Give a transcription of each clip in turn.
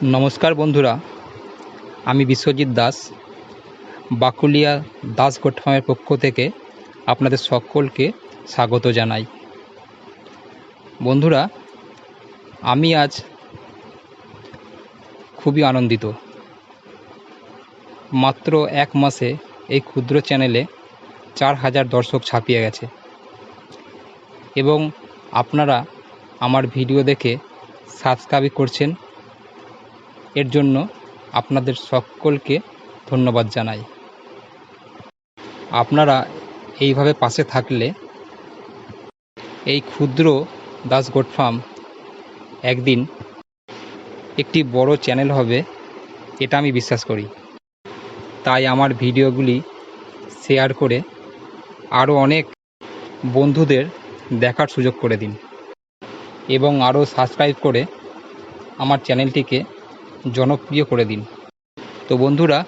নমস্কার বন্ধুরা, আমি বিশ্বজিৎ দাস বাকুলিয়া দাস গোট ফার্মের পক্ষ থেকে আপনাদের সকলকে স্বাগত জানাই। বন্ধুরা, আমি আজ খুবই আনন্দিত। মাত্র এক মাসে এই ক্ষুদ্র চ্যানেলে 4000 দর্শক ছাপিয়ে গেছে এবং আপনারা আমার ভিডিও দেখে সাবস্ক্রাইব করছেন। এর জন্য আপনাদের সকলকে ধন্যবাদ জানাই। আপনারা এইভাবে পাশে থাকলে এই ক্ষুদ্র দাস গোট ফার্ম একদিন একটি বড় চ্যানেল হবে, এটা আমি বিশ্বাস করি। তাই আমার ভিডিওগুলি শেয়ার করে আরও অনেক বন্ধুদের দেখার সুযোগ করে দিন এবং আরও সাবস্ক্রাইব করে আমার চ্যানেলটিকে জনপ্রিয় করে দিন। তো বন্ধুরা,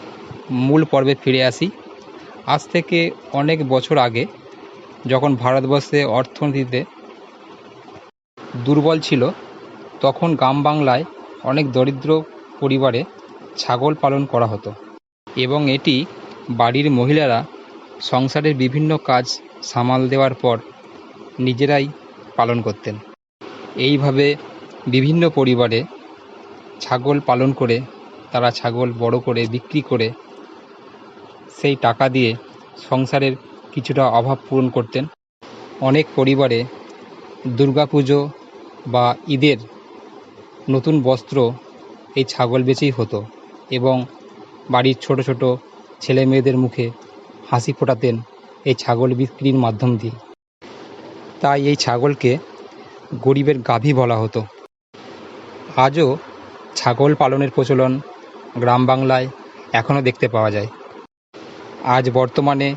মূল পর্বে ফিরে আসি। আজ থেকে অনেক বছর আগে, যখন ভারতবর্ষে অর্থনীতিতে দুর্বল ছিল, তখন গ্রাম বাংলায় অনেক দরিদ্র পরিবারে ছাগল পালন করা হতো এবং এটি বাড়ির মহিলারা সংসারের বিভিন্ন কাজ সামাল দেওয়ার পর নিজেরাই পালন করতেন। এইভাবে বিভিন্ন পরিবারে ছাগল পালন করে তারা ছাগল বড় করে বিক্রি করে সেই টাকা দিয়ে সংসারের কিছুটা অভাব পূরণ করতেন। অনেক পরিবারে দুর্গাপুজো বা ঈদের নতুন বস্ত্র এই ছাগল বেচেই হতো এবং বাড়ির ছোট ছোট ছেলে মেয়েদের মুখে হাসি ফোটাতেন এই ছাগল বিক্রির মাধ্যম দিয়ে। তাই এই ছাগলকে গরিবের গাভী বলা হতো। আজও ছাগল পালনের প্রচলন গ্রাম বাংলায় এখনও দেখতে পাওয়া যায়। আজ বর্তমানে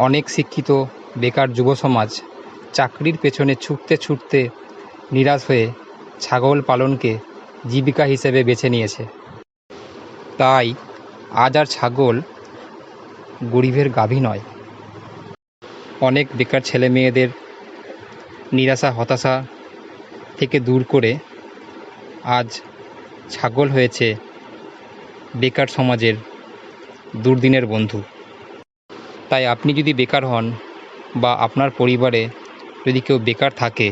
অনেক শিক্ষিত বেকার যুব সমাজ চাকরির পেছনে ছুটতে ছুটতে নিরাশ হয়ে ছাগল পালনকে জীবিকা হিসেবে বেছে নিয়েছে। তাই আজ আর ছাগল গরিবের গাভী নয়। অনেক বেকার ছেলে মেয়েদের নিরাশা হতাশা থেকে দূর করে আজ ছাগল হয়েছে বেকার সমাজের দুর্দিনের বন্ধু। তাই আপনি যদি বেকার হন বা আপনার পরিবারে যদি কেউ বেকার থাকে,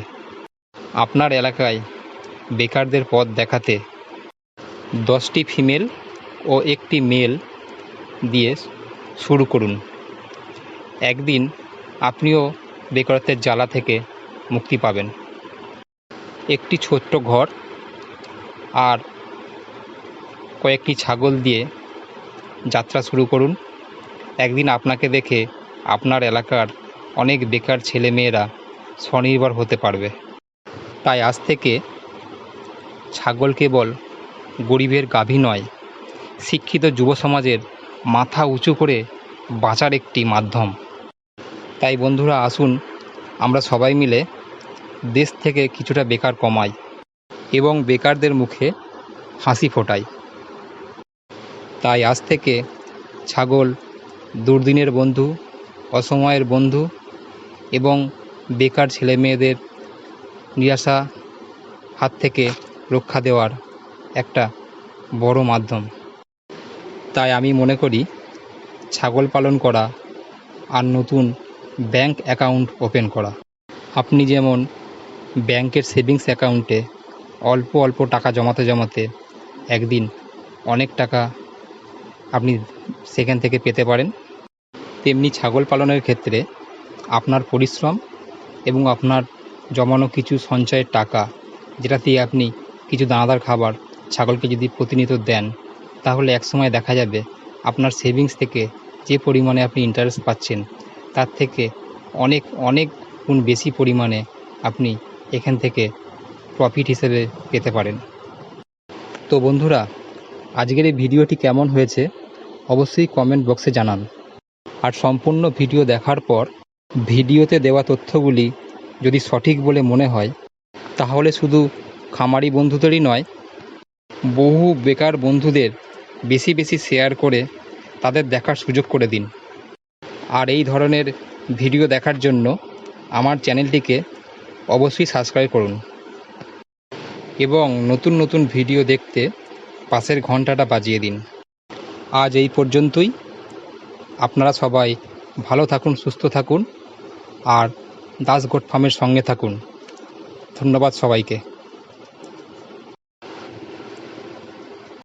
আপনার এলাকায় বেকারদের পথ দেখাতে 10টি ফিমেল ও 1টি মেল দিয়ে শুরু করুন। একদিন আপনিও বেকারত্বের জ্বালা থেকে মুক্তি পাবেন। একটি ছোট্ট ঘর আর কয়েকটি ছাগল দিয়ে যাত্রা শুরু করুন। একদিন আপনাকে দেখে আপনার এলাকার অনেক বেকার ছেলেমেয়েরা স্বনির্ভর হতে পারবে। তাই আজ থেকে ছাগল কেবল গরিবের গাভী নয়, শিক্ষিত যুব সমাজের মাথা উঁচু করে বাঁচার একটি মাধ্যম। তাই বন্ধুরা, আসুন আমরা সবাই মিলে দেশ থেকে কিছুটা বেকার কমাই এবং বেকারদের মুখে হাসি ফোটাই। তাই আজ থেকে ছাগল দুর্দিনের বন্ধু, অসময়ের বন্ধু এবং বেকার ছেলে মেয়েদের নিরাশা হাত থেকে রক্ষা দেওয়ার একটা বড় মাধ্যম। তাই আমি মনে করি ছাগল পালন করা আর নতুন ব্যাংক অ্যাকাউন্ট ওপেন করা। আপনি যেমন ব্যাংকের সেভিংস অ্যাকাউন্টে অল্প অল্প টাকা জমাতে জমাতে একদিন অনেক টাকা আপনি সেখান থেকে পেতে পারেন, তেমনি ছাগল পালনের ক্ষেত্রে আপনার পরিশ্রম এবং আপনার জমানো কিছু সঞ্চয়ের টাকা, যেটা দিয়ে আপনি কিছু দানাদার খাবার ছাগলকে যদি প্রতিনিয়ত দেন, তাহলে একসময় দেখা যাবে আপনার সেভিংস থেকে যে পরিমাণে আপনি ইন্টারেস্ট পাচ্ছেন, তার থেকে অনেক অনেক গুণ বেশি পরিমাণে আপনি এখান থেকে প্রফিট হিসেবে পেতে পারেন। তো বন্ধুরা, আজকের এই ভিডিওটি কেমন হয়েছে অবশ্যই কমেন্ট বক্সে জানান। আর সম্পূর্ণ ভিডিও দেখার পর ভিডিওতে দেওয়া তথ্যগুলি যদি সঠিক বলে মনে হয়, তাহলে শুধু খামারি বন্ধুদেরই নয়, বহু বেকার বন্ধুদের বেশি বেশি শেয়ার করে তাদের দেখার সুযোগ করে দিন। আর এই ধরনের ভিডিও দেখার জন্য আমার চ্যানেলটিকে অবশ্যই সাবস্ক্রাইব করুন এবং নতুন নতুন ভিডিও দেখতে পাশের ঘন্টাটা বাজিয়ে দিন। আজ এই পর্যন্তই। আপনারা সবাই ভালো থাকুন, সুস্থ থাকুন আর দাস গোট ফার্মের সঙ্গে থাকুন। ধন্যবাদ সবাইকে।